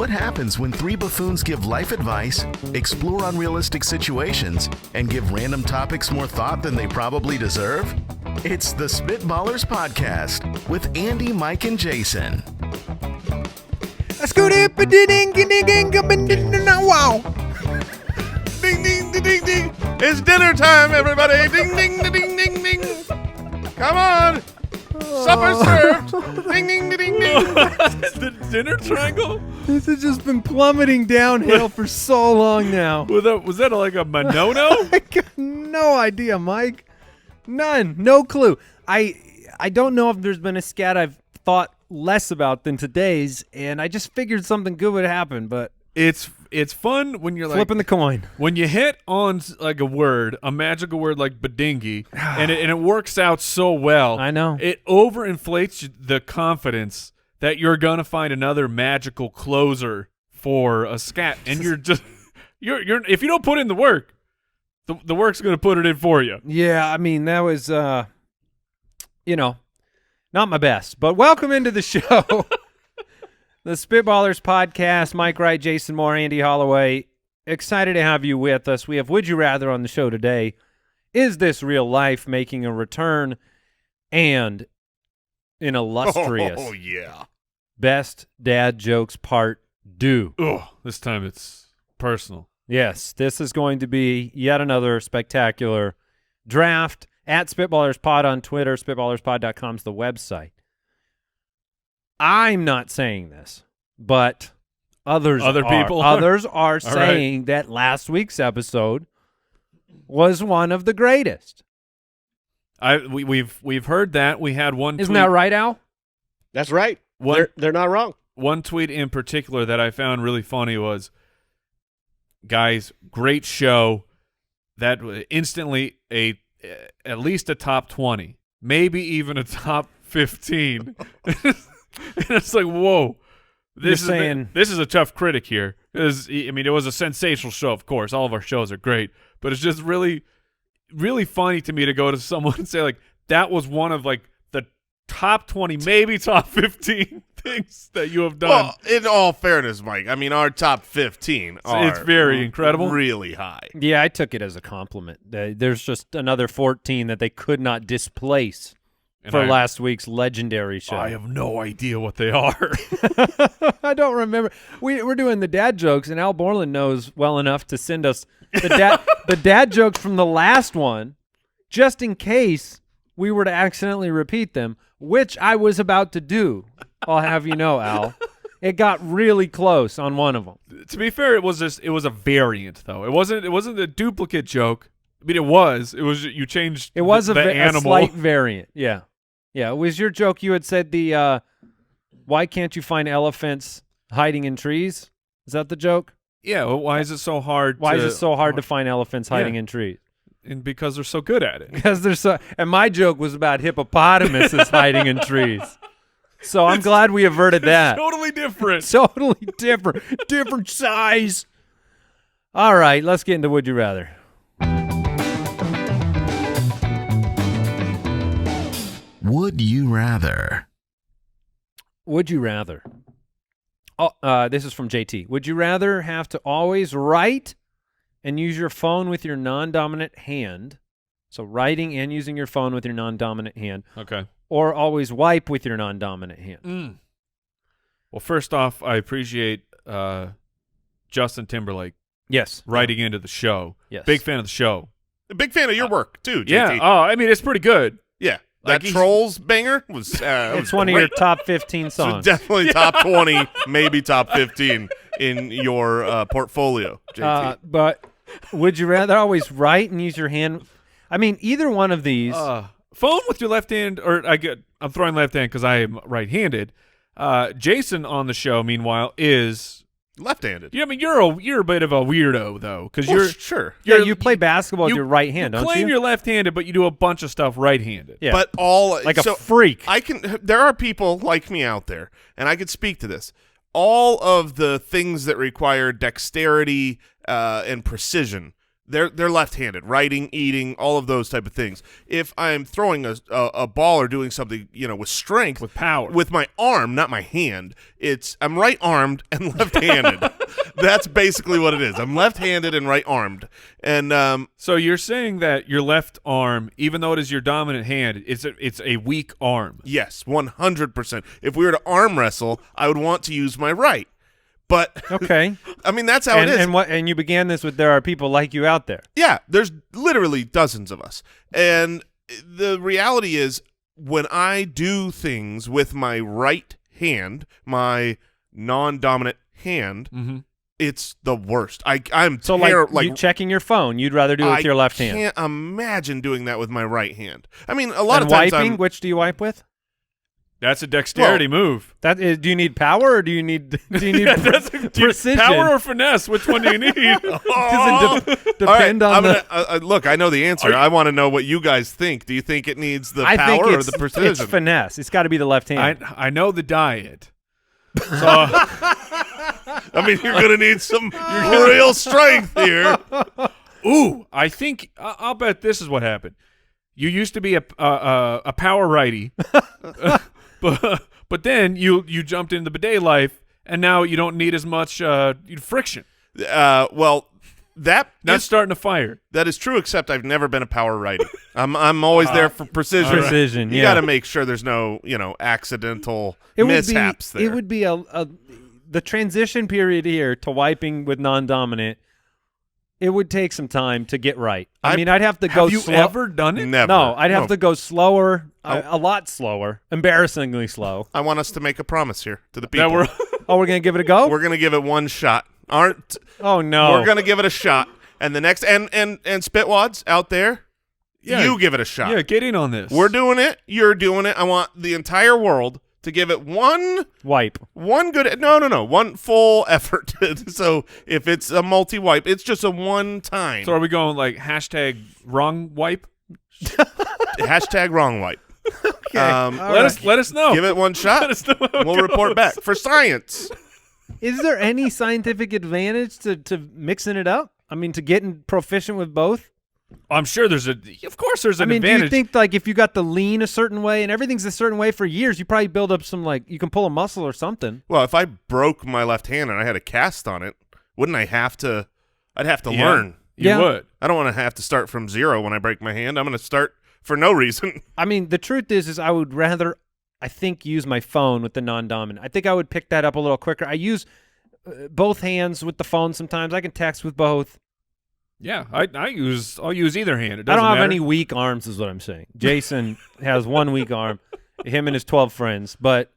What happens when three buffoons give life advice, explore unrealistic situations, and give random topics more thought than they probably deserve? It's the Spitballers Podcast with Andy, Mike, and Jason. Wow. Ding, ding, ding, ding, ding. It's dinner time, everybody. Ding, ding, ding, ding, ding, ding. Come on. Supper served. Ding, ding, ding, ding, ding. The dinner triangle? This has just been plummeting downhill for so long now. Was that like a Manono? I got no idea, Mike. None. No clue. I don't know if there's been a scat I've thought less about than today's, and I just figured something good would happen, but It's fun when you're flipping the coin. When you hit on like a word, a magical word like badingy, and it works out so well. I know. It overinflates the confidence that you're gonna find another magical closer for a scat, and you're if you don't put in the work, the work's gonna put it in for you. Yeah, I mean that was not my best, but welcome into the show. The Spitballers Podcast, Mike Wright, Jason Moore, Andy Holloway. Excited to have you with us. We have Would You Rather on the show today. Is this real life making a return? And an illustrious Best Dad Jokes Part Due. Oh, this time it's personal. Yes, this is going to be yet another spectacular draft. At SpitballersPod on Twitter, SpitballersPod.com is the website. I'm not saying this, but others are saying that last week's episode was one of the greatest. We've heard that. We had one. Isn't that right, Al? That's right. They're not wrong. One tweet in particular that I found really funny was, guys, great show. That instantly at least a top 20, maybe even a top 15. And it's like, whoa, this is a tough critic here. It was a sensational show, of course. All of our shows are great, but it's just really, really funny to me to go to someone and say, like, that was one of, like, the top 20, maybe top 15 things that you have done. Well, in all fairness, Mike, I mean, our top 15 it's very incredible. Really high. Yeah, I took it as a compliment. There's just another 14 that they could not displace. For last week's legendary show. I have no idea what they are. I don't remember. We're doing the dad jokes, and Al Borland knows well enough to send us the dad jokes from the last one, just in case we were to accidentally repeat them, which I was about to do. I'll have you know, Al. It got really close on one of them. To be fair, it was a variant, though. It wasn't a duplicate joke. I mean, it was you changed. It was the animal. A slight variant. Yeah. Yeah, it was your joke. You had said why can't you find elephants hiding in trees? Is that the joke? Yeah, well, why is it so hard to find elephants hiding in trees? And because they're so good at it. Because they're so and my joke was about hippopotamuses hiding in trees. So I'm glad we averted that. Totally different. Totally different. Different size. All right, let's get into Would You Rather. Would you rather? Would you rather? Oh, this is from JT. Would you rather have to always write and use your phone with your non-dominant hand? So writing and using your phone with your non-dominant hand. Okay. Or always wipe with your non-dominant hand. Well, first off, I appreciate Justin Timberlake. Yes. Writing into the show. Yes. Big fan of the show. A big fan of your work, too, JT. Yeah. Oh, I mean, it's pretty good. Yeah. That Trolls banger was it's one of your top 15 songs. So definitely top 20, maybe top 15 in your portfolio, JT. But would you rather always write and use your hand? I mean, either one of these. Phone with your left hand, or I'm throwing left hand because I am right-handed. Jason on the show, meanwhile, is left-handed. Yeah, I mean, you're a bit of a weirdo though, because you play basketball with your right hand, don't you? Claim you're left-handed, but you do a bunch of stuff right-handed. Yeah, but a freak. There are people like me out there, and I could speak to this. All of the things that require dexterity and precision they're left-handed, writing, eating, all of those type of things. If I'm throwing a ball or doing something, with strength, with power, with my arm, not my hand, I'm right-armed and left-handed. That's basically what it is. I'm left-handed and right-armed. And so you're saying that your left arm, even though it is your dominant hand, it's a weak arm. yes, 100%. If we were to arm wrestle, I would want to use my right. But Okay. I mean, that's how it is. And you began this with there are people like you out there. Yeah, there's literally dozens of us. And the reality is when I do things with my right hand, my non-dominant hand, it's the worst. I'm So you checking your phone, you'd rather do it with your left hand. I can't imagine doing that with my right hand. I mean, a lot of times wiping, which do you wipe with? That's a dexterity move. That is, do you need power or do you need precision? Power or finesse? Which one do you need? Does it depend All right, on look, I know the answer. I want to know what you guys think. Do you think it needs the I think power or the precision? It's finesse. It's got to be the left hand. I know the diet. So I mean, you're going to need some real strength here. Ooh, I think I'll bet this is what happened. You used to be a power righty, but then you jumped into the bidet life, and now you don't need as much friction. Well, That's starting to fire. that is true, except I've never been a power righty. I'm always there for precision. Precision, You yeah. got to make sure there's no, accidental mishaps there. It would be the transition period here to wiping with non-dominant. It would take some time to get right. I mean, I'd have to go. Have you ever done it? Never. No, I'd have to go slower, a lot slower, embarrassingly slow. I want us to make a promise here to the people. We're gonna give it a go. We're gonna give it one shot. Oh no, We're gonna give it a shot, and the next and Spitwads out there, you give it a shot. Yeah, get in on this. We're doing it. You're doing it. I want the entire world to give it one full effort. So if it's a multi-wipe, it's just a one time. So are we going like hashtag wrong wipe? Hashtag wrong wipe. Okay. Let us know. Give it one shot. Let us know how it We'll report back for science. Is there any scientific advantage to mixing it up? I mean, to getting proficient with both? I'm sure there's an advantage. Do you think like if you got the lean a certain way and everything's a certain way for years, you probably build up some you can pull a muscle or something. Well, if I broke my left hand and I had a cast on it, wouldn't I have to? I'd have to learn. You would. I don't want to have to start from zero when I break my hand. I'm going to start for no reason. I mean, the truth is I would rather, I think, use my phone with the non-dominant. I think I would pick that up a little quicker. I use both hands with the phone sometimes. I can text with both. Yeah, I'll use either hand. It I doesn't don't have matter. any weak arms is what I'm saying. Jason has one weak arm, him and his 12 friends, but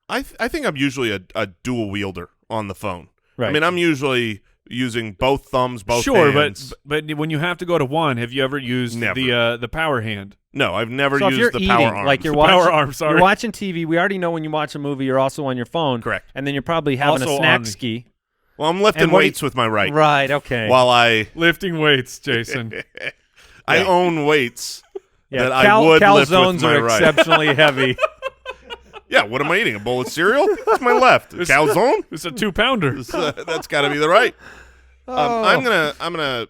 I think I'm usually a dual wielder on the phone. right. I mean, I'm usually using both thumbs, both Sure, hands. but when you have to go to one, have you ever used the power hand? No, I've never so if used you're the eating, power arm. like you're The watching, power arm, sorry. you're watching TV. We already know when you watch a movie, you're also on your phone. Correct. And then you're probably having Also a snack on the- ski. Well, I'm lifting And what do weights with my right. Right, okay. While I Lifting weights, Jason. own weights yeah, that I would lift with calzones my are right. exceptionally heavy. Yeah, what am I eating? A bowl of cereal? It's my left. Calzone? It's a 2-pounder. That's got to be the right. Oh. I'm gonna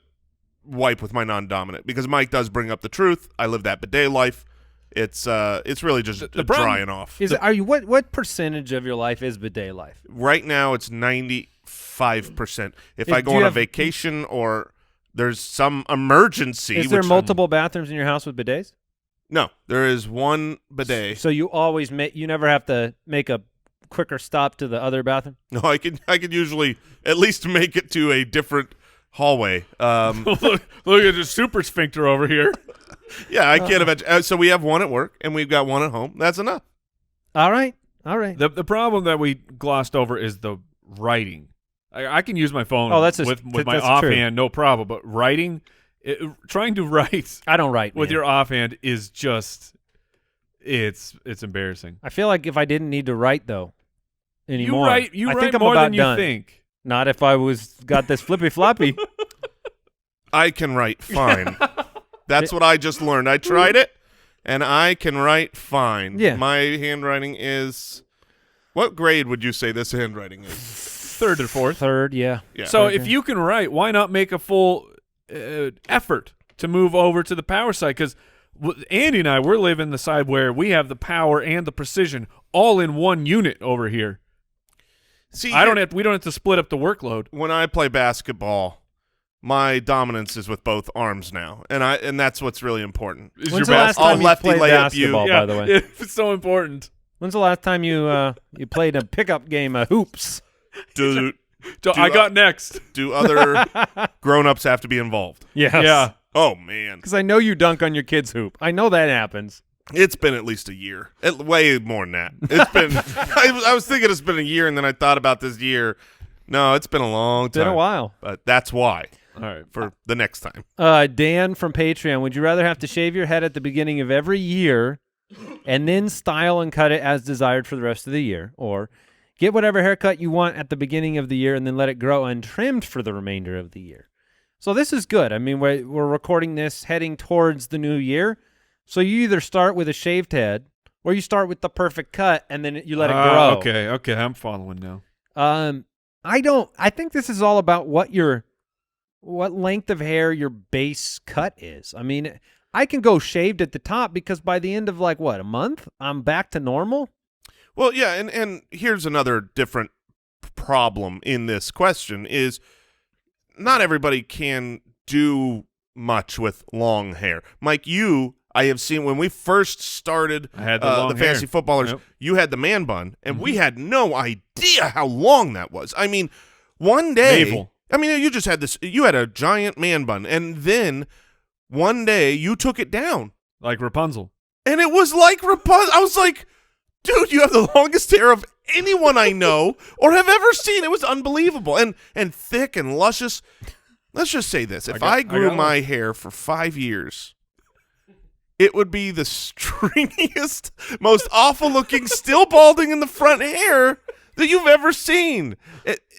wipe with my non-dominant because Mike does bring up the truth. I live that bidet life. It's really just The problem drying off. What percentage of your life is bidet life? Right now, it's 95%. If I Do go you on a have- vacation or there's some emergency, Is there which- multiple bathrooms in your house with bidets? No, there is one bidet. So you always you never have to make a quicker stop to the other bathroom? No, I could usually at least make it to a different hallway. look at the super sphincter over here. Yeah, I can't imagine. So we have one at work and we've got one at home. That's enough. All right. The problem that we glossed over is the writing. I can use my phone with my that's offhand, no problem. But writing, trying to write I don't write with man. your offhand is just it's embarrassing. I feel like if I didn't need to write though anymore, You I write think I'm more about than you done. think. Not if I got this flippy floppy. I can write fine. That's what I just learned. I tried it, and I can write fine. Yeah. My handwriting is – what grade would you say this handwriting is? Third or fourth. Third, yeah. Yeah. So Okay. if you can write, why not make a full effort to move over to the power side because Andy and I, we're living the side where we have the power and the precision all in one unit over here. See, we don't have to split up the workload. When I play basketball, my dominance is with both arms now, and that's what's really important. When's the last time you played basketball, by the way? It's so important. When's the last time you played a pickup game of hoops? I got next. Do other grown-ups have to be involved? Yes. Yeah. Oh, man. Because I know you dunk on your kid's hoop. I know that happens. It's been at least a year. Way more than that. It's been. I was thinking it's been a year, and then I thought about this year. No, it's been a long time. It's been a while. But that's why. All right. For the next time. Dan from Patreon, would you rather have to shave your head at the beginning of every year and then style and cut it as desired for the rest of the year, or get whatever haircut you want at the beginning of the year and then let it grow untrimmed for the remainder of the year? So this is good. I mean, we're recording this heading towards the new year. So you either start with a shaved head or you start with the perfect cut and then you let it grow. Okay, I'm following now. I think this is all about what length of hair your base cut is. I mean, I can go shaved at the top because by the end of a month, I'm back to normal. Well, yeah, and here's another different problem in this question is not everybody can do much with long hair. Mike, I have seen when we first started I had the Fantasy Footballers, Yep. you had the man bun, and we had no idea how long that was. I mean, one day, Navel. I mean, you just had you had a giant man bun, and then one day you took it down. Like Rapunzel. And it was like Rapunzel. I was like, dude, you have the longest hair of anyone I know or have ever seen. It was unbelievable and thick and luscious. Let's just say this. If I grew my hair for 5 years, it would be the stringiest, most awful-looking, still balding in the front hair that you've ever seen.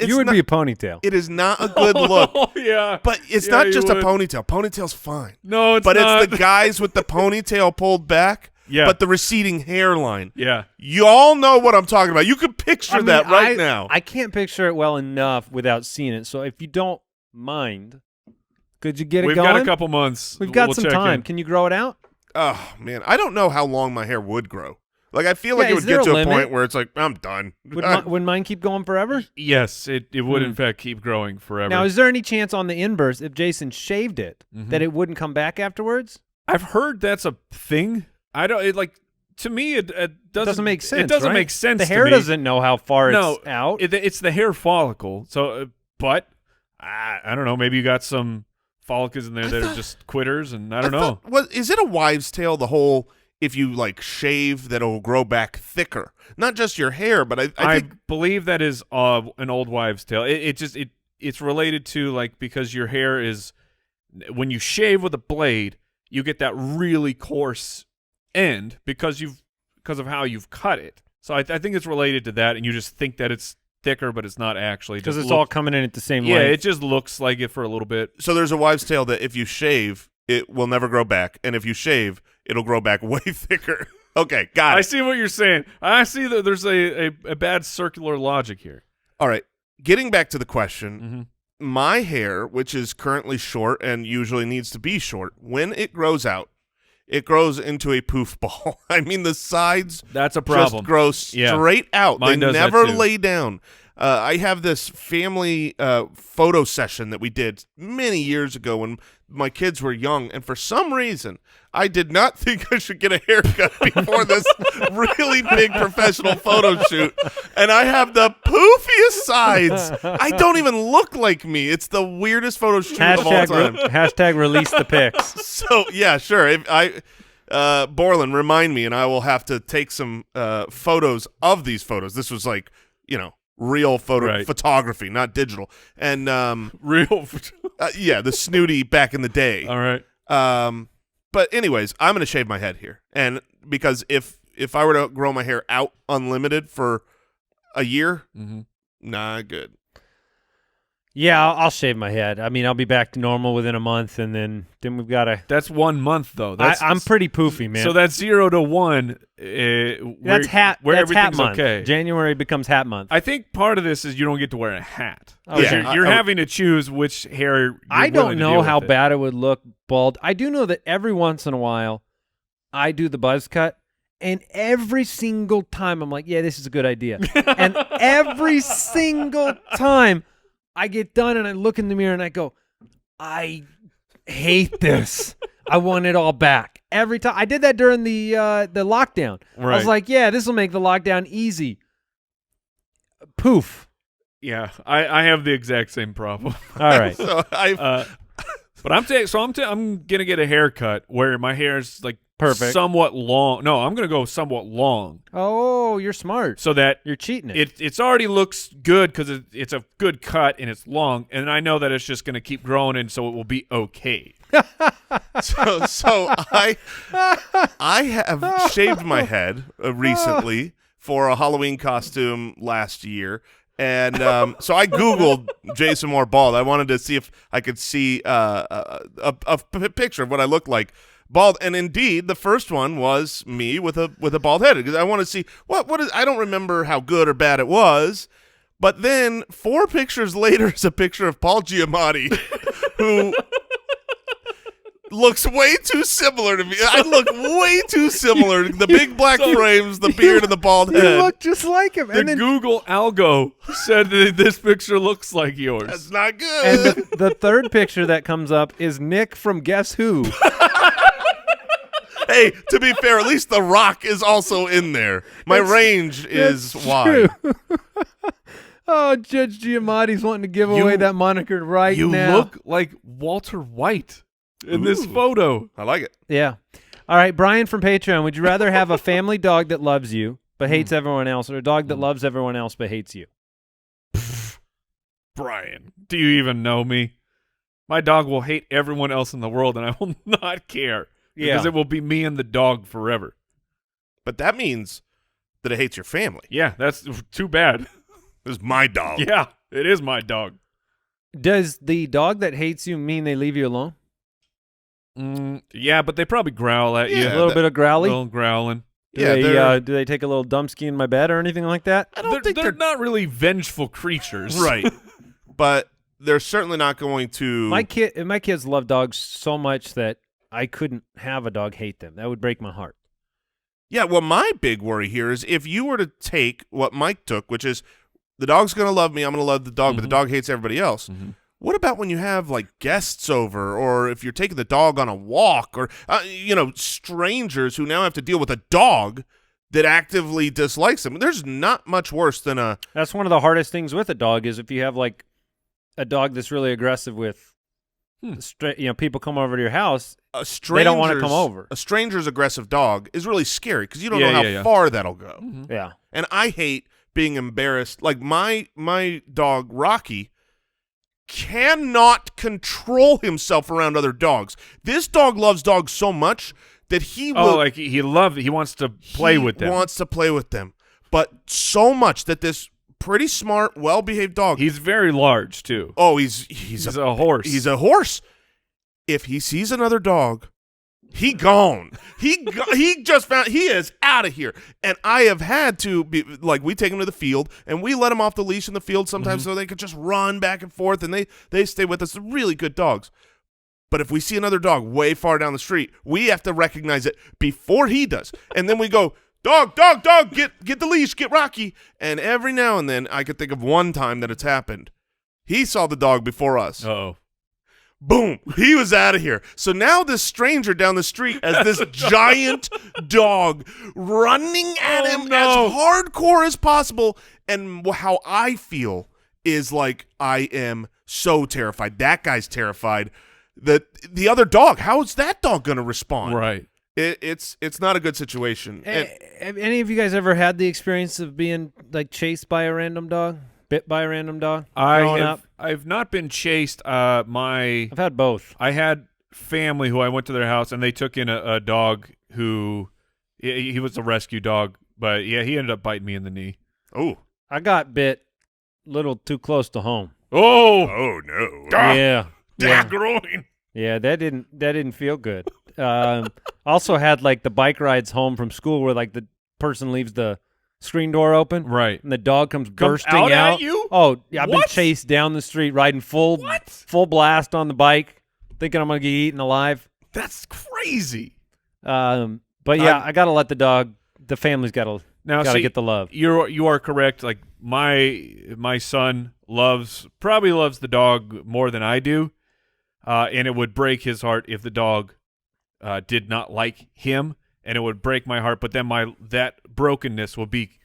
You would be a ponytail. It is not a good look. Oh, yeah. But it's not just a ponytail. Ponytail's fine. No, it's not. not. It's the guys with the ponytail pulled back. Yeah. But the receding hairline. Yeah. You all know what I'm talking about. You can picture that right now. I can't picture it well enough without seeing it. So if you don't mind, could you get it going? We've got a couple months. We've got We'll some check time. in. Can you grow it out? Oh, man. I don't know how long my hair would grow. Like, I feel like Yeah, it is would there get to a a limit? point where it's like, I'm done. Would mine keep going forever? Yes, it would in fact keep growing forever. Now, is there any chance on the inverse, if Jason shaved it, that it wouldn't come back afterwards? I've heard that's a thing. I don't to me it Doesn't make sense. It doesn't right? make sense. The to hair me. doesn't know how far it's out. It's the hair follicle. So, but I don't know. Maybe you got some follicles in there that are just quitters, and I don't know. Is it a wives' tale? The whole if you shave, that it'll grow back thicker. Not just your hair, but I think believe that is an old wives' tale. It's related to because your hair is when you shave with a blade, you get that really coarse end because of how you've cut it. So I think it's related to that, and you just think that it's thicker, but it's not actually because it's all coming in at the same length. Yeah, it just looks like it for a little bit. So there's a wives' tale that if you shave, it will never grow back, and if you shave, it'll grow back way thicker. Okay, got it. I see what you're saying. I see that there's a bad circular logic here. All right, getting back to the question, my hair, which is currently short and usually needs to be short, when it grows out, it grows into a poof ball. I mean, the sides That's a problem. just grow straight out. Mine they does that never too. lay down. I have this family photo session that we did many years ago when my kids were young, and for some reason, I did not think I should get a haircut before this really big professional photo shoot, and I have the poofiest sides. I don't even look like me. It's the weirdest photo shoot of all time. Hashtag release the pics. So, yeah, sure. If Borland, remind me, and I will have to take some photos of these photos. This was real photography, not digital. And Real. yeah, the snooty back in the day. All right. But anyways, I'm going to shave my head here. And because if I were to grow my hair out unlimited for a year, nah, good. Yeah, I'll shave my head. I mean, I'll be back to normal within a month, and then we've got to. That's 1 month though. I'm pretty poofy, man. So that's 0 to 1. That's hat. Where that's hat everything's month. okay. January becomes hat month. I think part of this is you don't get to wear a hat. Oh, yeah. You're having to choose which hair. You're I willing don't to know deal how with it. bad it would look bald. I do know that every once in a while, I do the buzz cut, and every single time I'm like, yeah, this is a good idea. And every single time I get done and I look in the mirror and I go, I hate this. I want it all back. Every time. I did that during the lockdown. I Right. was like, yeah, this will make the lockdown easy. Poof. Yeah, I have the exact same problem. All right. So But I'm gonna get a haircut where my hair is like Perfect. somewhat long. No, I'm gonna go somewhat long Oh, you're smart. so that You're cheating it. it's already looks good because it's a good cut and it's long, and I know that it's just gonna keep growing, and so it will be okay. so I have shaved my head recently for a Halloween costume last year. And so I Googled Jason Moore bald. I wanted to see if I could see a picture of what I looked like bald. And indeed, the first one was me with a bald head, because I want to see what is. I don't remember how good or bad it was. But then 4 pictures later is a picture of Paul Giamatti, who looks way too similar to me. I look way too similar. The big black frames, the beard, and the bald You head. look just like him. The And then Google algo said that this picture looks like yours. That's not good. and the third picture that comes up is Nick from Guess Who. Hey, to be fair, at least The Rock is also in there. My range is That's wide. true. Oh, Judge Giamatti's wanting to give away that moniker right You now. look like Walter White in this Ooh. photo. I like it. Yeah. All right, Brian from Patreon, would you rather have a family dog that loves you but hates everyone else, or a dog that loves everyone else but hates you? Brian, do you even know me? My dog will hate everyone else in the world, and I will not care. Because it will be me and the dog forever. But that means that it hates your family. Yeah, that's too bad. This is my dog. Yeah, it is my dog. Does the dog that hates you mean they leave you alone? Yeah, but they probably growl at you. Yeah, A little bit of growly? little growling. Yeah, Do they take a little dumpski in my bed or anything like that? I don't think they're not really vengeful creatures. right. But they're certainly not going to. My kids love dogs so much that I couldn't have a dog hate them. That would break my heart. Yeah, well, my big worry here is if you were to take what Mike took, which is the dog's going to love me, I'm going to love the dog, but the dog hates everybody else. What about when you have, like, guests over, or if you're taking the dog on a walk, or, strangers who now have to deal with a dog that actively dislikes them? There's not much worse than a... That's one of the hardest things with a dog is if you have, like, a dog that's really aggressive with, people come over to your house, they don't want to come over. A stranger's aggressive dog is really scary because you don't Yeah, know how yeah, yeah. far that'll go. Yeah. And I hate being embarrassed. Like my dog, Rocky, cannot control himself around other dogs. This dog loves dogs so much that he will... Oh, like he wants to play with them. He wants to play with them. But so much that this pretty smart, well-behaved dog... He's very large, too. Oh, he's a horse. He's a horse. If he sees another dog, he gone. He just found he is out of here. And I have had to be like, we take him to the field and we let him off the leash in the field sometimes so they could just run back and forth, and they stay with us. They're really good dogs. But if we see another dog way far down the street, we have to recognize it before he does. And then we go, dog, get the leash, get Rocky. And every now and then I could think of one time that it's happened. He saw the dog before us. Uh-oh. Boom, he was out of here. So now this stranger down the street has this giant dog running at him as hardcore as possible. And how I feel is like I am so terrified. That guy's terrified. The other dog, how is that dog going to respond? Right. It's not a good situation. Have any of you guys ever had the experience of being like chased by a random dog? Bit by a random dog? Growing up? I've not been chased. I've had both. I had family who I went to their house, and they took in a dog who he was a rescue dog, but yeah, he ended up biting me in the knee. Oh, I got bit a little too close to home. Oh no. Yeah. Yeah. Groin. Yeah, that didn't feel good. Also had like the bike rides home from school where like the person leaves the screen door open, Right. and the dog comes bursting out out at you? Oh, yeah, I've been What? chased down the street riding full blast on the bike, thinking I'm gonna get eaten alive. That's crazy. But yeah, I gotta let the family's gotta get the love. You are correct. Like my son probably loves the dog more than I do, and it would break his heart if the dog did not like him, and it would break my heart. But then that brokenness will be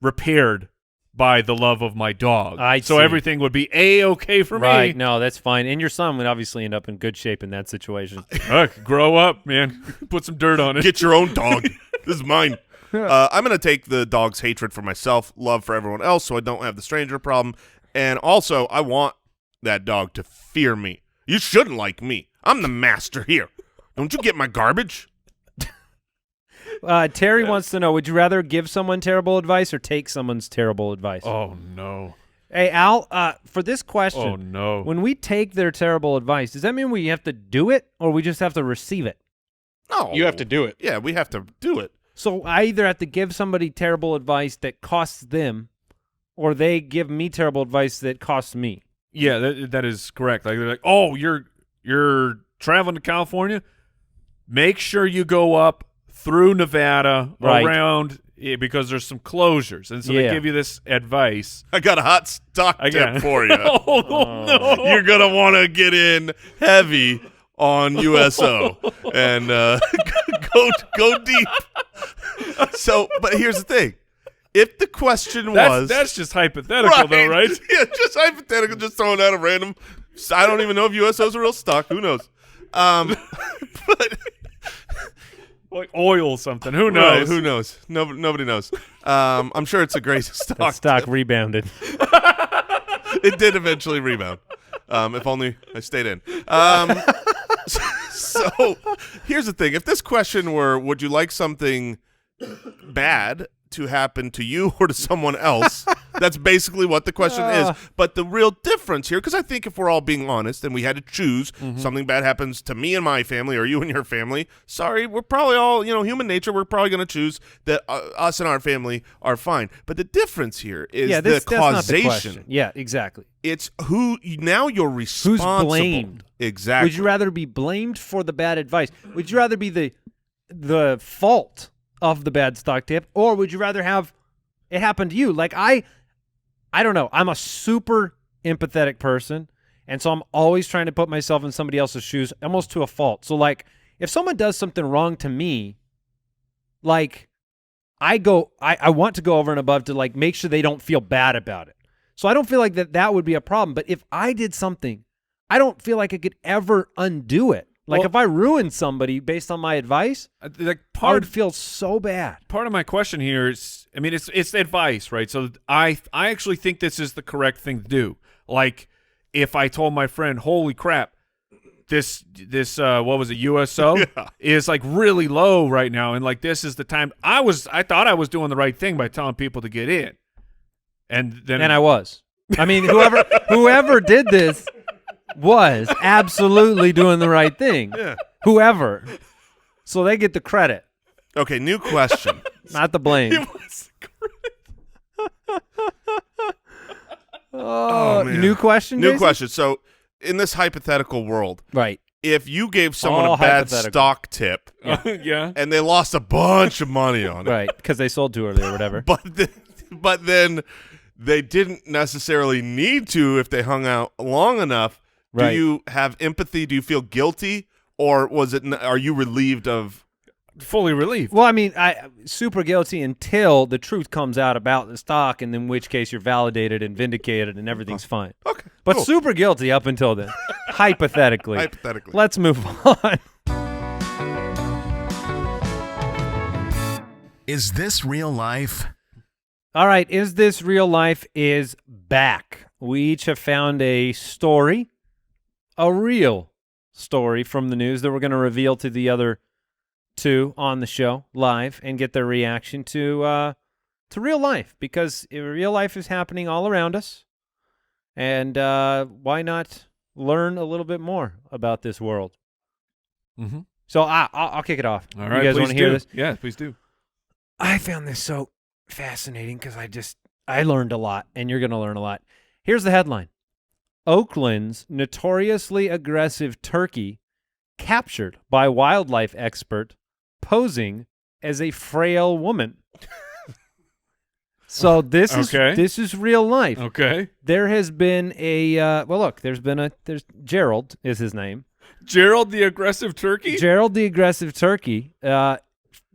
repaired by the love of my dog. So everything would be A-okay for me. Right? No, that's fine. And your son would obviously end up in good shape in that situation. Look, grow up, man. Put some dirt on it. Get your own dog. This is mine. I'm going to take the dog's hatred for myself, love for everyone else, so I don't have the stranger problem. And also, I want that dog to fear me. You shouldn't like me. I'm the master here. Don't you get my garbage? Terry wants to know, would you rather give someone terrible advice or take someone's terrible advice? Oh, no. Hey, Al, for this question, Oh, no. when we take their terrible advice, does that mean we have to do it or we just have to receive it? No. You have to do it. Yeah, we have to do it. So I either have to give somebody terrible advice that costs them or they give me terrible advice that costs me. Yeah, that is correct. Like they're like, "Oh, you're traveling to California? Make sure you go up through Nevada around because there's some closures." And so they give you this advice. I got a hot stock tip for you. Oh, no. You're going to want to get in heavy on USO and go deep. So, but here's the thing. If the question was... That's just hypothetical, though, right? Yeah, just hypothetical, just throwing out a random... I don't even know if USO's a real stock. Who knows? But... Like oil something. Who knows? Right, who knows? Nobody knows. I'm sure it's a great stock. That stock rebounded. It did eventually rebound. If only I stayed in. So here's the thing. If this question were, would you like something bad to happen to you or to someone else, that's basically what the question is. But the real difference here, because I think if we're all being honest and we had to choose, something bad happens to me and my family or you and your family, sorry, we're probably all, human nature, we're probably going to choose that us and our family are fine. But the difference here is the causation. That's not the question. Yeah, exactly. It's now you're responsible. Who's blamed? Exactly. Would you rather be blamed for the bad advice? Would you rather be the fault of the bad stock tip, or would you rather have it happen to you? Like I don't know. I'm a super empathetic person, and so I'm always trying to put myself in somebody else's shoes, almost to a fault. So like if someone does something wrong to me, like I want to go over and above to like make sure they don't feel bad about it. So I don't feel like that would be a problem. But if I did something, I don't feel like I could ever undo it. Like if I ruined somebody based on my advice, like I would feel so bad. Part of my question here is, I mean, it's advice, right? So I actually think this is the correct thing to do. Like if I told my friend, "Holy crap, this what was it, USO is like really low right now, and like this is the time." I thought I was doing the right thing by telling people to get in, and I was. I mean, whoever did this was absolutely doing the right thing. Yeah. Whoever. So they get the credit. Okay, new question. Not the blame. It was Oh, man. New question, New Jason? question. So in this hypothetical world, Right. if you gave someone All a bad hypothetical. stock tip yeah. and they lost a bunch of money on it, Right, because they sold too early or whatever. but then they didn't necessarily need to if they hung out long enough, Right. do you have empathy? Do you feel guilty? Or are you relieved of... Fully relieved. Well, I mean, super guilty until the truth comes out about the stock, and in which case you're validated and vindicated and everything's fine. Okay, But cool. super guilty up until then, hypothetically. Hypothetically. Let's move on. Is this real life? All right, Is This Real Life is back. We each have found a story, a real story from the news that we're going to reveal to the other two on the show live and get their reaction to real life, because real life is happening all around us. And why not learn a little bit more about this world? Mm-hmm. So I'll kick it off. All right, you guys want to hear this? Yeah, please do. I found this so fascinating because I learned a lot, and you're going to learn a lot. Here's the headline. Oakland's notoriously aggressive turkey captured by wildlife expert posing as a frail woman. So this is real life. Okay. There has been a there's Gerald is his name. Gerald the aggressive turkey? Gerald the aggressive turkey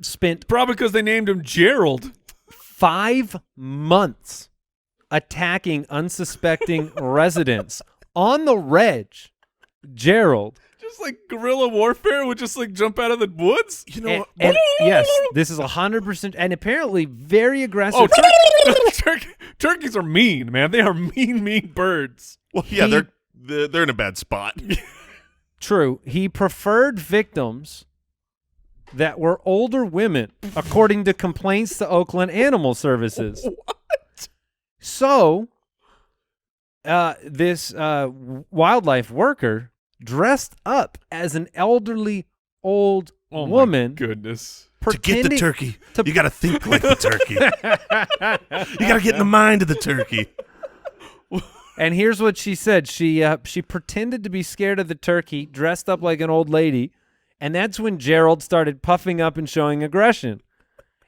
spent Probably because they named him Gerald. 5 months attacking unsuspecting residents on the reg. Gerald. Just like guerrilla warfare would just like jump out of the woods? You know, And yes, this is 100%, and apparently very aggressive. Oh, turkeys are mean, man. They are mean birds. well, yeah, they're in a bad spot. True. He preferred victims that were older women, according to complaints to Oakland Animal Services. What? So, this wildlife worker dressed up as an elderly old woman. My goodness. To get the turkey, to- you got to think like the turkey. You got to get in the mind of the turkey. And here's what she said. She pretended to be scared of the turkey, dressed up like an old lady, and that's when Gerald started puffing up and showing aggression.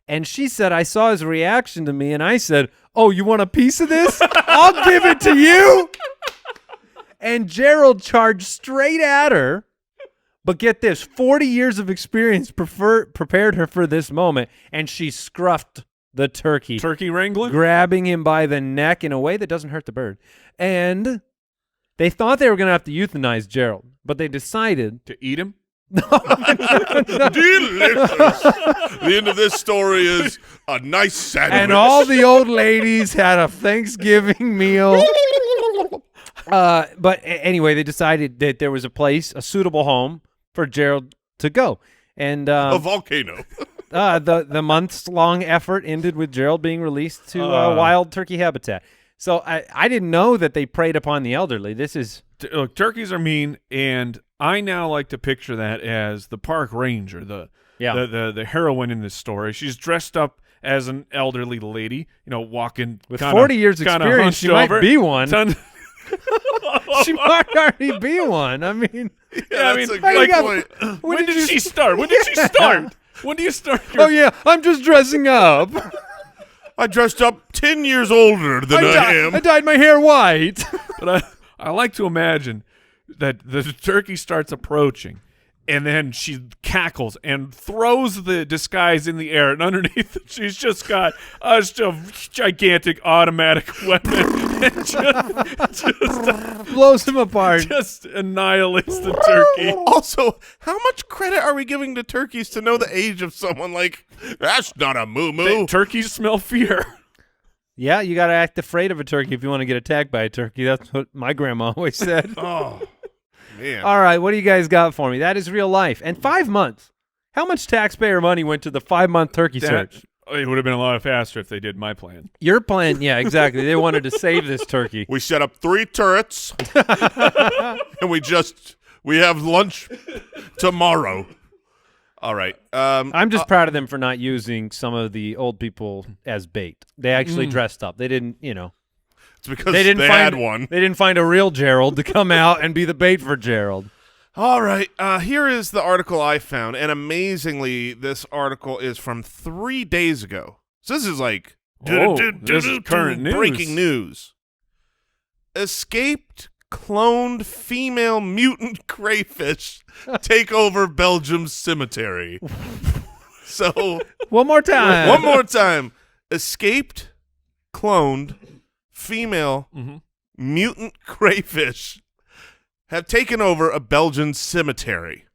And she said, I saw his reaction to me, and I said, oh, you want a piece of this? I'll give it to you. And Gerald charged straight at her. But get this, 40 years of experience prepared her for this moment, and she scruffed the turkey. Turkey wrangling? Grabbing him by the neck in a way that doesn't hurt the bird. And they thought they were going to have to euthanize Gerald, but they decided To eat him? Delicious. The end of this story is a nice sandwich. and all the old ladies had a Thanksgiving meal. But anyway, they decided that there was a suitable home for Gerald to go. And a volcano. the months-long effort ended with Gerald being released to wild turkey habitat. So I didn't know that they preyed upon the elderly. This is Look, turkeys are mean, and I now like to picture that as the park ranger, the heroine in this story. She's dressed up as an elderly lady, walking with kinda, 40 years kinda experience. She hunched over. might be one. She She might already be one. I mean, That's a I great got- point. when did she start? When did she start? When do you start? Oh yeah, I'm just dressing up. I dressed up 10 years older than I am. I dyed my hair white. But I like to imagine that the turkey starts approaching, and then she cackles and throws the disguise in the air, and underneath it, she's just got a gigantic automatic weapon and just Blows him apart. just annihilates the turkey. Also, how much credit are we giving to turkeys to know the age of someone? Like, that's not a moo-moo. Turkeys smell fear. Yeah, you got to act afraid of a turkey if you want to get attacked by a turkey. That's what my grandma always said. Oh, man. All right, what do you guys got for me? That is real life. And 5 months. How much taxpayer money went to the 5-month turkey search? It would have been a lot faster if they did my plan. Your plan, yeah, exactly. They wanted to save this turkey. We set up 3 turrets, and we have lunch tomorrow. All right. I'm just proud of them for not using some of the old people as bait. They actually dressed up. They didn't, It's because they didn't had one. They didn't find a real Gerald to come out and be the bait for Gerald. All right. Here is the article I found, and amazingly, this article is from 3 days ago. So this is like This is current news. Breaking news. Escaped cloned female mutant crayfish take over Belgium's cemetery. So One more time. one more time. Escaped cloned female mutant crayfish have taken over a Belgian cemetery.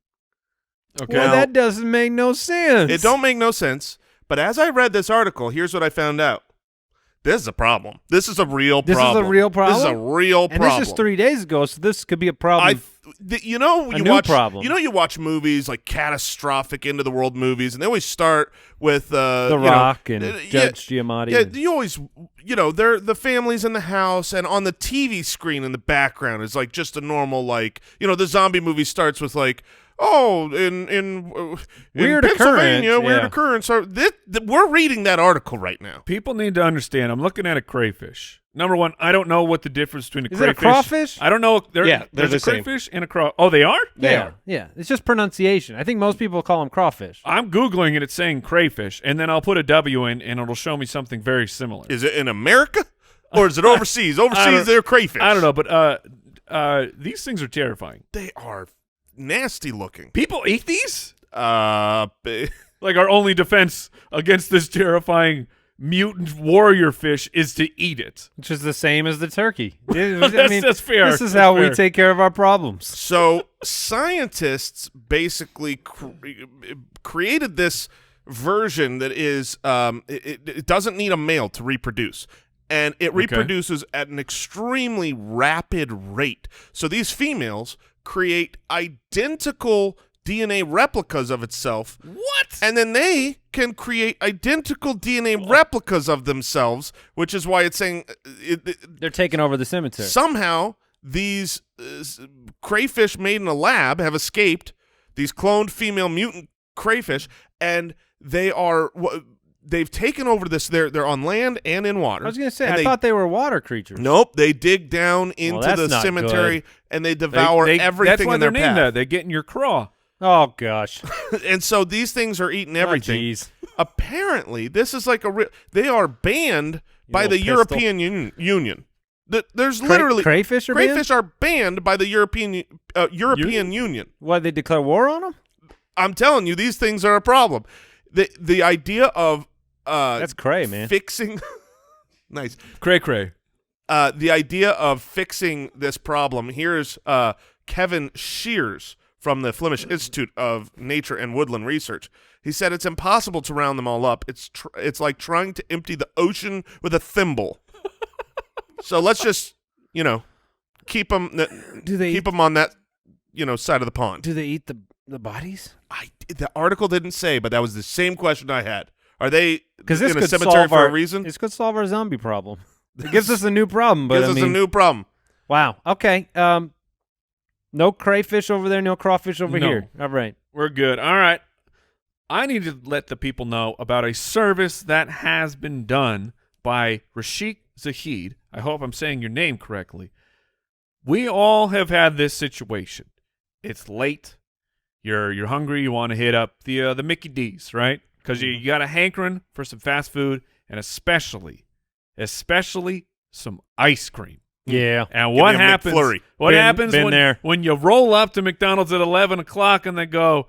Okay. Well, that doesn't make no sense. It don't make no sense, but as I read this article, here's what I found out. This is a problem. This is a real This problem. is a real problem? This is a real And problem. this is 3 days ago, so this could be a problem. You know, A you new watch problem. You know, you watch movies like catastrophic end of the world movies, and they always start with The Rock and Judge Giamatti. Yeah, you always, they're the families in the house, and on the TV screen in the background is like just a normal, like, the zombie movie starts with like, oh, in Weird Pennsylvania, occurrence, weird yeah. occurrence. So we're reading that article right now. People need to understand. I'm looking at a crayfish. Number one, I don't know what the difference between a Is it a crayfish. crawfish? I don't know. Yeah, they're there's the a same. crayfish and a craw. Oh, they are? They are. Yeah, it's just pronunciation. I think most people call them crawfish. I'm Googling it. It's saying crayfish, and then I'll put a W in, and it'll show me something very similar. Is it in America or is it overseas? Overseas, they're crayfish. I don't know, but these things are terrifying. They are nasty looking. People eat these? They Like our only defense against this terrifying mutant warrior fish is to eat it. Which is the same as the turkey. That's fair. This is That's how we fair. take care of our problems. So scientists basically created this version that is it doesn't need a male to reproduce, and it reproduces at an extremely rapid rate. So these females create identical DNA replicas of itself. What? And then they can create identical DNA replicas of themselves, which is why it's saying They're taking over the cemetery. somehow these crayfish made in a lab have escaped, these cloned female mutant crayfish, and they've taken over this. They're on land and in water. I was going to say, And I thought they were water creatures. Nope, they dig down into that's the not cemetery and they devour everything That's why in their they're named path. that. They get in your craw. Oh, gosh. And so these things are eating everything. jeez. Apparently, this is like they are banned by the little pistol. European Union. There's literally crayfish are banned? crayfish are banned by the European Union. What, they declare war on them? I'm telling you, these things are a problem. The idea of That's cray, man. fixing nice. Cray cray. The idea of fixing this problem. Here's Kevin Shears from the Flemish Institute of Nature and Woodland Research. He said it's impossible to round them all up. It's like trying to empty the ocean with a thimble. So let's just, keep them on that, side of the pond. Do they eat the bodies? The article didn't say, but that was the same question I had. Are they Because this in a could cemetery solve for our a reason? This could solve our zombie problem. It gives us a new problem, but Gives us a new problem. wow. Okay. No crayfish over there, no crawfish over No. here. All right. We're good. All right. I need to let the people know about a service that has been done by Rashik Zahid. I hope I'm saying your name correctly. We all have had this situation. It's late. You're hungry. You want to hit up the Mickey D's, right? Because you got a hankering for some fast food and especially some ice cream. Yeah. And Give what me a happens? McFlurry. What happens been there. when you roll up to McDonald's at 11 o'clock and they go,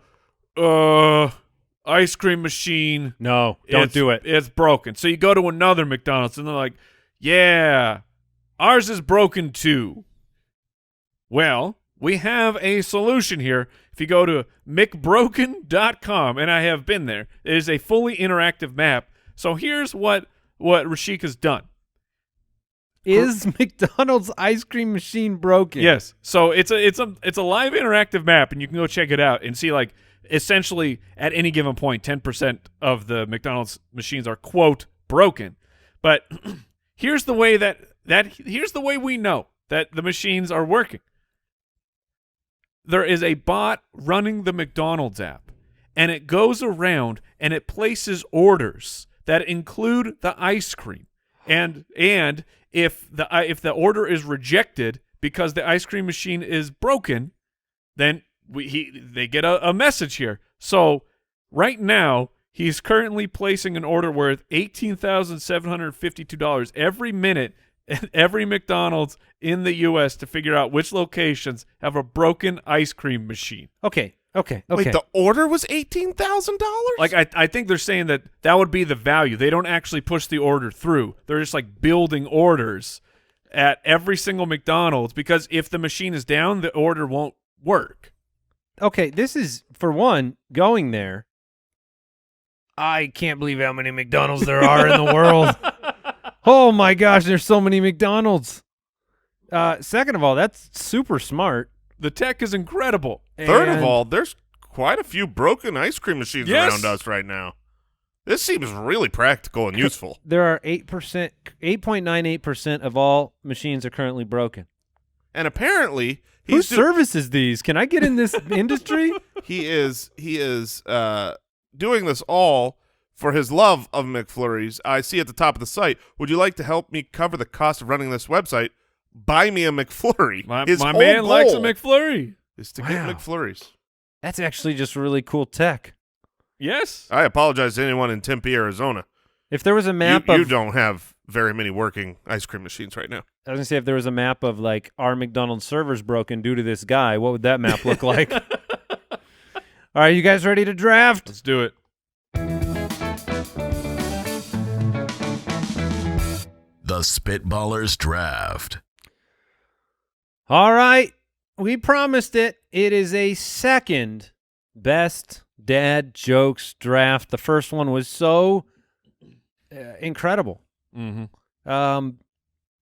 ice cream machine. No, don't do it. It's broken. So you go to another McDonald's and they're like, yeah, ours is broken too. Well, we have a solution here. If you go to mcbroken.com, and I have been there, it is a fully interactive map. So here's what Rashik has done. Is McDonald's ice cream machine broken? Yes. So it's a live interactive map, and you can go check it out and see, like, essentially at any given point, 10% of the McDonald's machines are, quote, broken. But here's the way here's the way we know that the machines are working. There is a bot running the McDonald's app, and it goes around and it places orders that include the ice cream. And if the order is rejected because the ice cream machine is broken, then they get a message here. So right now, he's currently placing an order worth $18,752 every minute at every McDonald's in the U.S. to figure out which locations have a broken ice cream machine. Okay. Wait, the order was $18,000? Like, I think they're saying that would be the value. They don't actually push the order through. They're just like building orders at every single McDonald's because if the machine is down, the order won't work. Okay, this is, for one, going there. I can't believe how many McDonald's there are in the world. Oh my gosh, there's so many McDonald's. Second of all, that's super smart. The tech is incredible. Third of And all, there's quite a few broken ice cream machines Yes. around us right now. This seems really practical and useful. there are 8.98% of all machines are currently broken. And apparently, Who he's services these? Can I get in this industry? he is doing this all for his love of McFlurries. I see at the top of the site, would you like to help me cover the cost of running this website? Buy me a McFlurry. My His whole man likes a goal McFlurry. is to get Wow. McFlurries. That's actually just really cool tech. Yes. I apologize to anyone in Tempe, Arizona. If there was a map You of, don't have very many working ice cream machines right now. I was gonna say, if there was a map of like our McDonald's servers broken due to this guy, what would that map look like? All right, you guys ready to draft? Let's do it. The Spitballers Draft. All right, we promised it. It is a second best dad jokes draft. The first one was so incredible. Mm-hmm.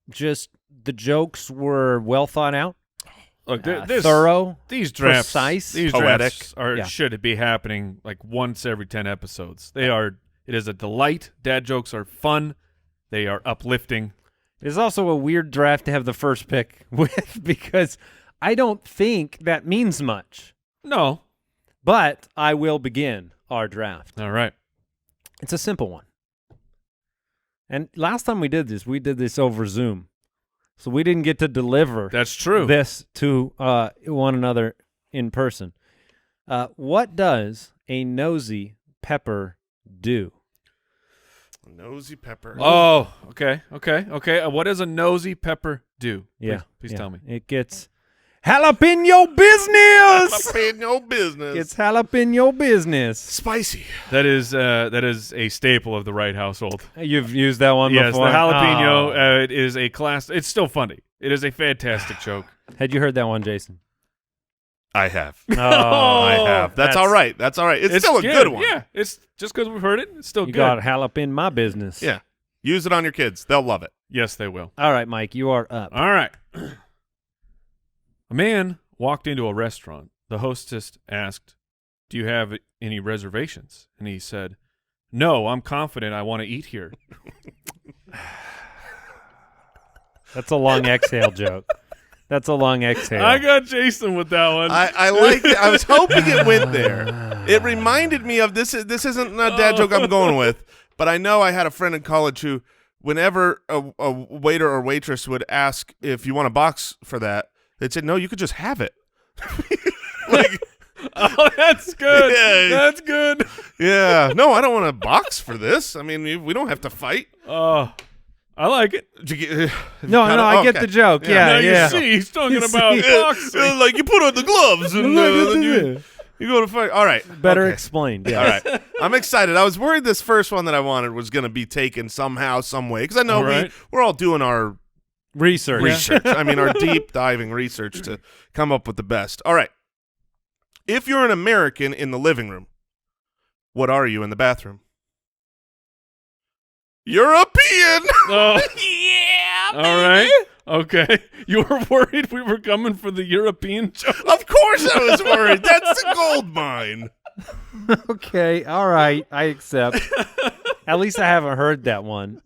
Just the jokes were well thought out, Look, thorough, these drafts, precise, these poetic. drafts are Yeah. should be happening like once every 10 episodes. They are. It is a delight. Dad jokes are fun. They are uplifting. It's also a weird draft to have the first pick with because I don't think that means much. No. But I will begin our draft. All right. It's a simple one. And last time we did this over Zoom. So we didn't get to deliver That's true. this to one another in person. What does a nosy pepper do? Nosy pepper. Oh, okay. What does a nosy pepper do? Yeah. Please yeah. tell me. It gets jalapeno business. Up in your business. It's jalapeno business. spicy. That is a staple of the Wright household. You've used that one Yes, before? the jalapeno. Oh. It is a class. It's still funny. It is a fantastic joke. Had you heard that one, Jason? I have. Oh, I have. That's all right. That's all right. It's still a good one. Yeah, it's just because we've heard it. It's still You good. got jalapeno my business. Yeah. Use it on your kids. They'll love it. Yes, they will. All right, Mike, you are up. All right. A man walked into a restaurant. The hostess asked, "Do you have any reservations?" And he said, "No, I'm confident I want to eat here." That's a long exhale joke. That's a long exhale. I got Jason with that one. I liked it. I was hoping it went there. It reminded me of this. This isn't a dad joke I'm going with, but I know I had a friend in college who, whenever a waiter or waitress would ask if you want a box for that, they'd say, "No, you could just have it." Like, oh, that's good. Yeah. That's good. yeah, no, I don't want a box for this. I mean, we don't have to fight. Oh, I like it. Did you get- no, I get okay. the joke. Yeah. Yeah, now yeah. you see, he's talking You about see. boxing. like you put on the gloves and then you go to fight. All right, Better okay. explained. Yeah. All right, I'm excited. I was worried this first one that I wanted was going to be taken somehow, some way, because I know All right. we're all doing our Research. research. I mean, our deep diving research to come up with the best. All right, if you're an American in the living room, what are you in the bathroom? European. Oh, Yeah. all right. Okay. You were worried we were coming for the European joke? Of course I was worried. That's the gold mine. Okay. All right. I accept. At least I haven't heard that one.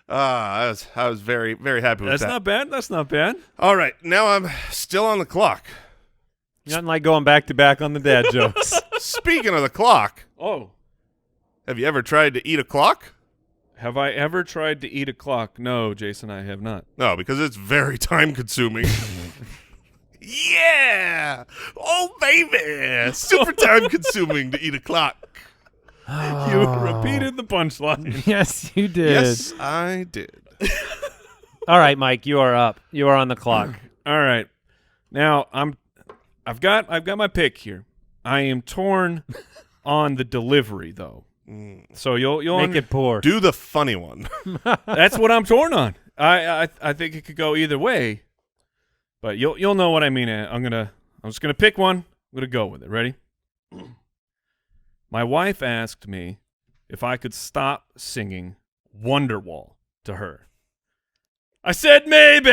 I was very, very happy with That's that. not bad. That's not bad. All right, now I'm still on the clock. Nothing like going back to back on the dad jokes. Speaking of the clock, Oh. have you ever tried to eat a clock? Have I ever tried to eat a clock? No, Jason, I have not. No, because it's very time consuming. Yeah. Oh, baby. Super time consuming to eat a clock. You repeated the punchline. Yes, you did. Yes, I did. All right, Mike, you are up. You are on the clock. All right. Now I've got my pick here. I am torn on the delivery though. So you'll Make it poor. Do the funny one. That's what I'm torn on. I think it could go either way. But you'll know what I mean. I'm just gonna pick one. I'm gonna go with it. Ready? My wife asked me if I could stop singing Wonderwall to her. I said maybe.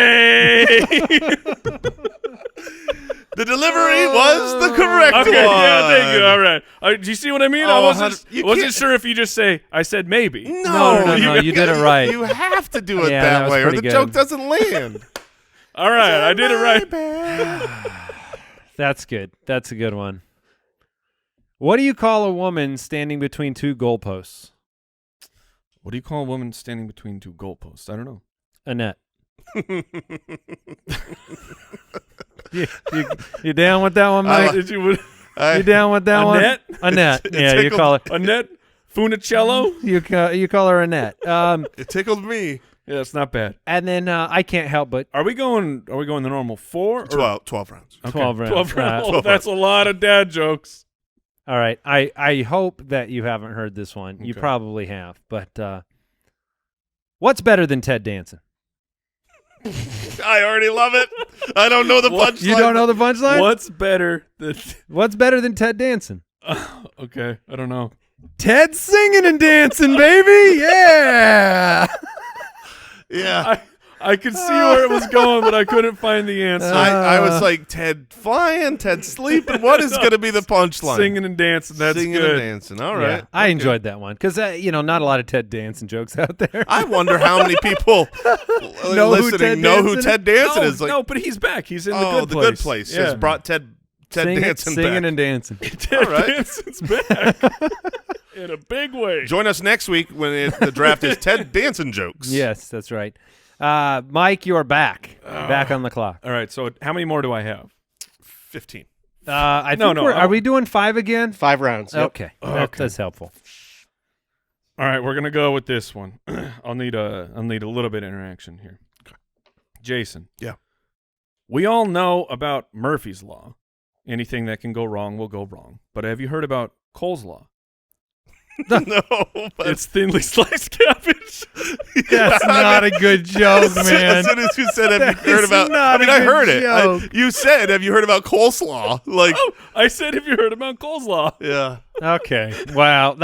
The delivery was the correct one. Okay, yeah, thank you. All right. Do you see what I mean? Oh, I wasn't sure if you just say, I said maybe. No, you did it right. You have to do it Yeah, that that was way, or the pretty joke good. doesn't land. All right, I did it right. That's good. That's a good one. What do you call a woman standing between two goalposts? What do you call a woman standing between two goalposts? I don't know. Annette. You down with that one, Mike? You down with that Annette? one? Annette. Yeah, you call her. Annette Funicello? You call her Annette. It tickled me. Yeah, it's not bad. And then I can't help but Are we going the normal 4 or 12 rounds. Okay. 12 rounds. 12 rounds. Oh, 12 that's a lot of dad jokes. All right. I hope that you haven't heard this one. You Okay. probably have. But what's better than Ted Danson? I already love it. I don't know the punchline. You don't know the punchline? What's better than What's better than Ted Danson? Okay, I don't know. Ted singing and dancing, baby. Yeah. Yeah. I could see where it was going, but I couldn't find the answer. I was like, Ted flying, Ted sleeping. What is going to be the punchline? Singing and dancing. That's Singing good. and dancing. All right. Yeah, I enjoyed that one because not a lot of Ted Danson jokes out there. I wonder how many people Know who Ted listening know who Danson Ted Danson No, is. Like, no, but he's back. He's in oh, the Good Place. Good Place Yeah. has brought Ted Danson singing back. and dancing. Ted All right. Danson's back in a big way. Join us next week when the draft is Ted Danson jokes. Yes, that's right. Mike, you are back. Back on the clock. All right, so how many more do I have? 15. I No, think no, are we doing 5 again? 5 rounds. Yep. Okay. Okay. That's helpful. All right, we're gonna go with this one. I'll need a little bit of interaction here. Jason. Yeah. We all know about Murphy's Law. Anything that can go wrong will go wrong. But have you heard about Cole's Law? No, but It's thinly sliced cabbage. That's not a good joke, man. As soon as you said, have That you heard is about? not I mean, a I good heard it. joke. You said, have you heard about coleslaw? Like, Oh, I said, have you heard about Cole's Law? yeah. Okay. Wow.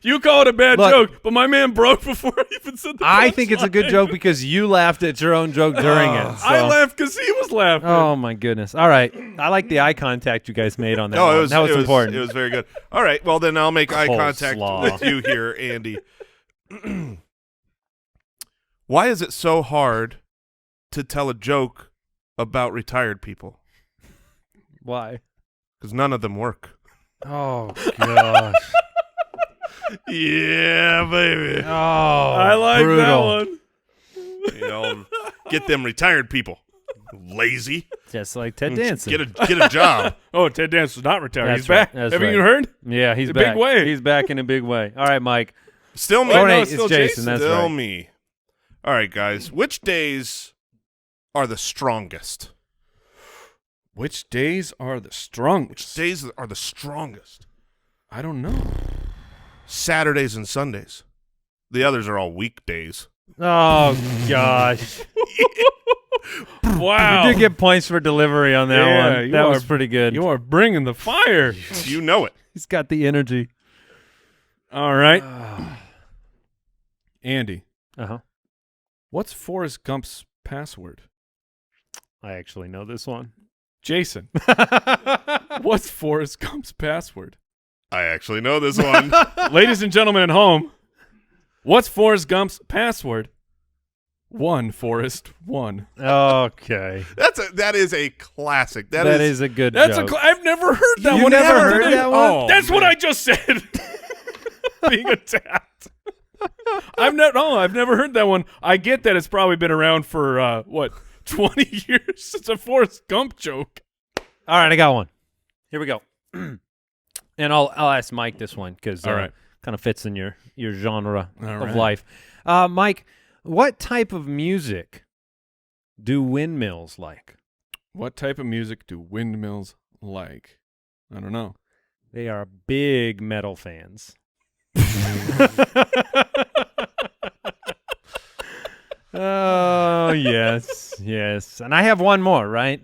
You call it a bad Look. joke, but my man broke before I even said the I think it's a good punchline. joke because you laughed at your own joke during it. So. I laughed because he was laughing. Oh my goodness! All right, I like the eye contact you guys made on that. No, one. it was that was important. It was very good. All right, well then I'll make eye contact Coleslaw. with you here, Andy. Why is it so hard to tell a joke about retired people? Why? Because none of them work. Oh gosh! Yeah, baby. Oh, I like brutal. that one. You know, get them retired people. Lazy. Just like Ted Danson. Get a job. Oh, Ted Danson's not retired. That's He's back. right. That's Have right. you heard? Yeah, he's In a back. big way. He's back in a big way. All right, Mike. Still me. Oh, no, wait, it's it's still Jason. Jason. That's Still right. me. All right, guys. Which days are the strongest? Which days are the strongest? Which days are the strongest? I don't know. Saturdays and Sundays. The others are all weekdays. Oh gosh! Wow. You did get points for delivery on that Yeah, one. you That are- was pretty good. You are bringing the fire. You know it. He's got the energy. All right. Andy, Uh-huh. what's Forrest Gump's password? I actually know this one. Jason, what's Forrest Gump's password? I actually know this one. Ladies and gentlemen at home, what's Forrest Gump's password? 1, Forrest, 1. Okay. That is a classic. That is a good That's joke. I've never heard that You one. never ever. heard that one? Oh, That's what man. I just said. Being attacked. I've never heard that one. I get that it's probably been around for 20 years. It's a Forrest Gump joke. All right, I got one. Here we go. And I'll ask Mike this one because All right. kind of fits in your genre All of right. life. Mike, what type of music do windmills like? What type of music do windmills like? I don't know. They are big metal fans. Oh, yes. And I have one more, right?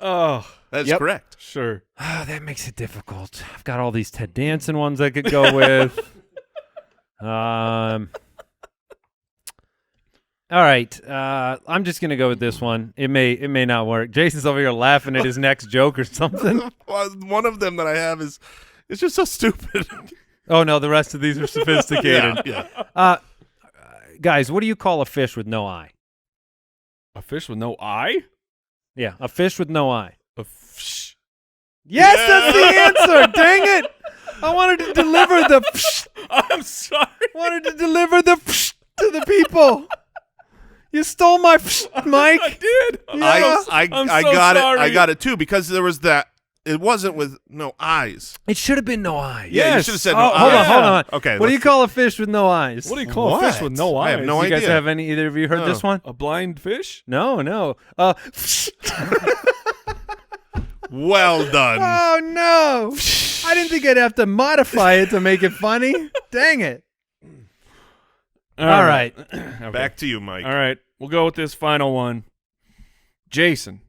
Oh, That's Yep. correct. sure. Oh, that makes it difficult. I've got all these Ted Danson ones I could go with. All right. I'm just gonna go with this one. It may not work. Jason's over here laughing at his next joke or something. Well, one of them that I have is it's just so stupid. Oh no, the rest of these are sophisticated. yeah. Guys, what do you call a fish with no eye? A fish with no eye? Yeah, a fish with no eye. A fish. Yes, that's the answer. Dang it! I wanted to deliver the. I'm sorry. Wanted to deliver the to the people. You stole my Mike. I did. Yeah. I'm I so got sorry. it. I got it too because there was that. It wasn't with no eyes. It should have been no eye. Yeah, you Yes. should have said Oh, no hold eyes. on. Okay. What do you call a fish with no eyes? What do you call a fish What? with no eyes? I have no You guys idea. have any? Either of you heard No. this one? A blind fish? No. Well done. Oh no! I didn't think I'd have to modify it to make it funny. Dang it! All right. Okay. Back to you, Mike. All right. We'll go with this final one. Jason,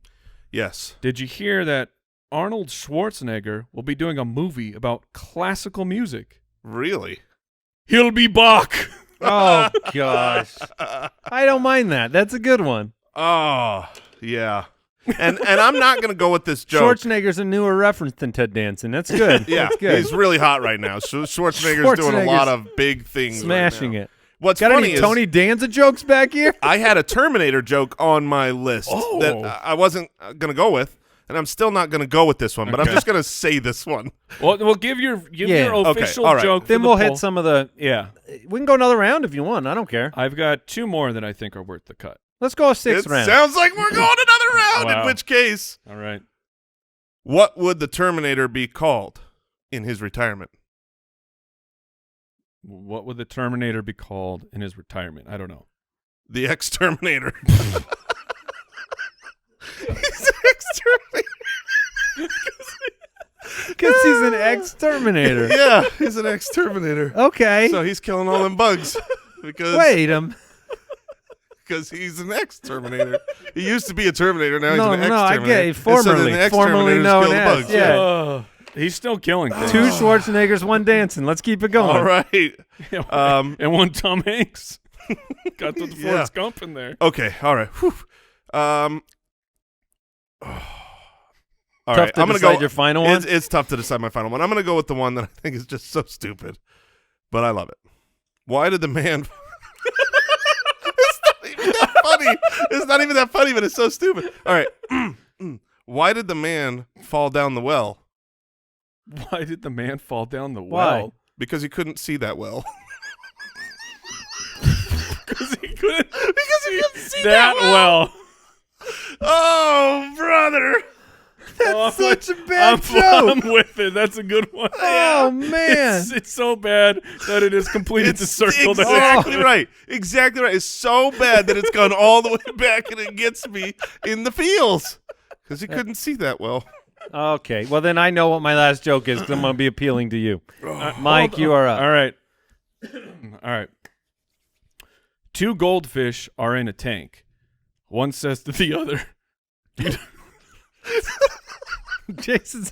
Yes. did you hear that Arnold Schwarzenegger will be doing a movie about classical music? Really? He'll be back. Oh gosh, I don't mind that. That's a good one. Oh, yeah. And I'm not going to go with this joke. Schwarzenegger's a newer reference than Ted Danson. That's good. Yeah, That's good. he's really hot right now. So Schwarzenegger's doing a lot of big things. Smashing right now. it. What's Got funny any is Tony Danza jokes back here? I had a Terminator joke on my list Oh. that I wasn't going to go with, and I'm still not going to go with this one, but I'm Okay. just going to say this one. Well, we'll give your Yeah. Okay, official all right. joke. Then for the we'll poll. hit some of the. Yeah. We can go another round if you want. I don't care. I've got two more that I think are worth the cut. Let's go a sixth It round. sounds like we're going another round, Wow. in which case, All right. what would the Terminator be called in his retirement? What would the Terminator be called in his retirement? I don't know. The Exterminator. He's an exterminator. Because he's an ex-Terminator. Yeah, he's an exterminator. Okay. So he's killing all them bugs because because he's an ex-Terminator. He used to be a Terminator, now No, he's an no, I ex-Terminator. get it. And so then Formerly- the formerly exterminators known kill the as, bugs. yeah. He's still killing things. Two Schwarzeneggers, one dancing. Let's keep it going. All right. And one Tom Hanks. Got the Yeah. Forrest Gump in there. Okay. All right. Whew. All Tough right. to I'm gonna decide go. your final one? It's tough to decide my final one. I'm going to go with the one that I think is just so stupid, but I love it. Why did the man? It's not even that funny. It's not even that funny, but it's so stupid. All right. Why did the man fall down the well? Why did the man fall down the Why? well? Because he couldn't see that well. Because he couldn't see that well. Oh, brother. That's such a bad I'm joke. with it. That's a good one. Oh, man. It's so bad that it has completed the circle. Exactly right. Exactly right. It's so bad that it's gone all the way back and it gets me in the feels because he couldn't see that well. Okay. Well, then I know what my last joke is because I'm going to be appealing to you. Mike, you are up. All right. All right. Two goldfish are in a tank. One says to the other, Jason's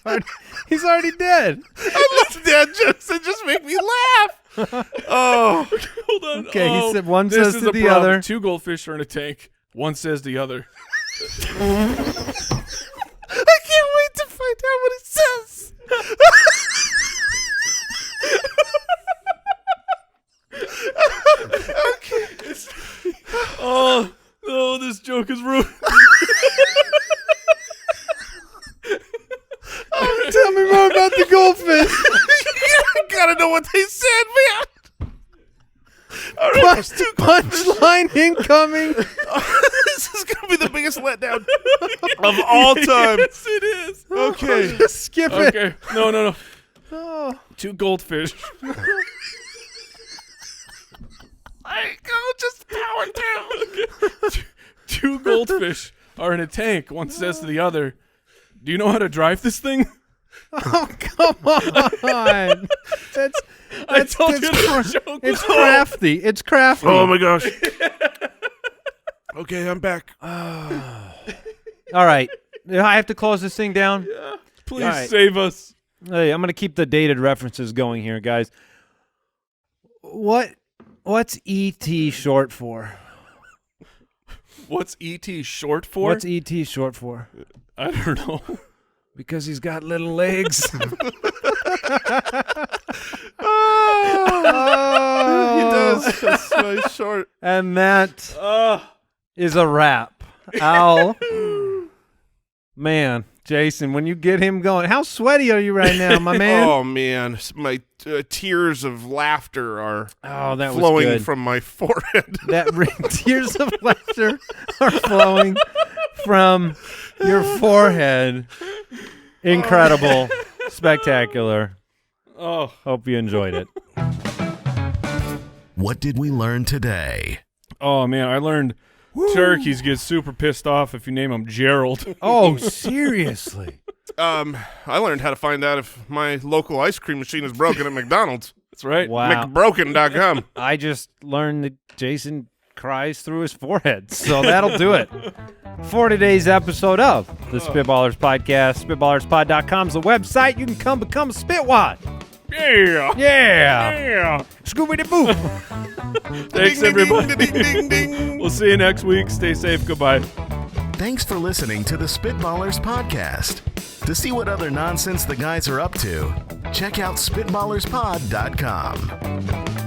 he's already dead. I love dad jokes that just make me laugh. Oh, hold on. Okay, he Oh, said one this says is to a the problem. other. Two goldfish are in a tank. One says the other. I can't wait to find out what it says. Okay. Oh, this joke is ruined. Tell me more about the goldfish. I gotta know what they said, man. All right, there's two goldfish. Punchline incoming. This is gonna be the biggest letdown of all time. Yes, it is. Okay. Just skip it. Okay. No. Oh. Two goldfish. I go just power through. Two goldfish are in a tank. One says to the other, "Do you know how to drive this thing?" Oh, come on. I told you that's the joke It's was crafty. It's crafty. Oh my gosh. Okay, I'm back. All right. I have to close this thing down. Please All right. save us. Hey, I'm going to keep the dated references going here, guys. What's ET short for? What's E.T. short for? What's E.T. short for? I don't know. Because he's got little legs. He does. That's my short. And that is a wrap. Al. Man, Jason, when you get him going, how sweaty are you right now, my man? Oh, man. My tears of laughter are that flowing was good. from my forehead. Tears of laughter are flowing from your forehead. Incredible. Spectacular. Oh, Hope you enjoyed it. What did we learn today? oh man, I learned turkeys get super pissed off if you name them Gerald. Oh, seriously? I learned how to find out if my local ice cream machine is broken at McDonald's. That's right. Wow. McBroken.com. I just learned that Jason cries through his forehead, so that'll do it for today's episode of the Spitballers Podcast. SpitballersPod.com is the website. You can come become a Spitwad. Yeah. Yeah. Scooby-Doo-Boo. Thanks, Ding, ding, everybody. ding, ding, ding, ding. We'll see you next week. Stay safe. Goodbye. Thanks for listening to the Spitballers Podcast. To see what other nonsense the guys are up to, check out SpitballersPod.com.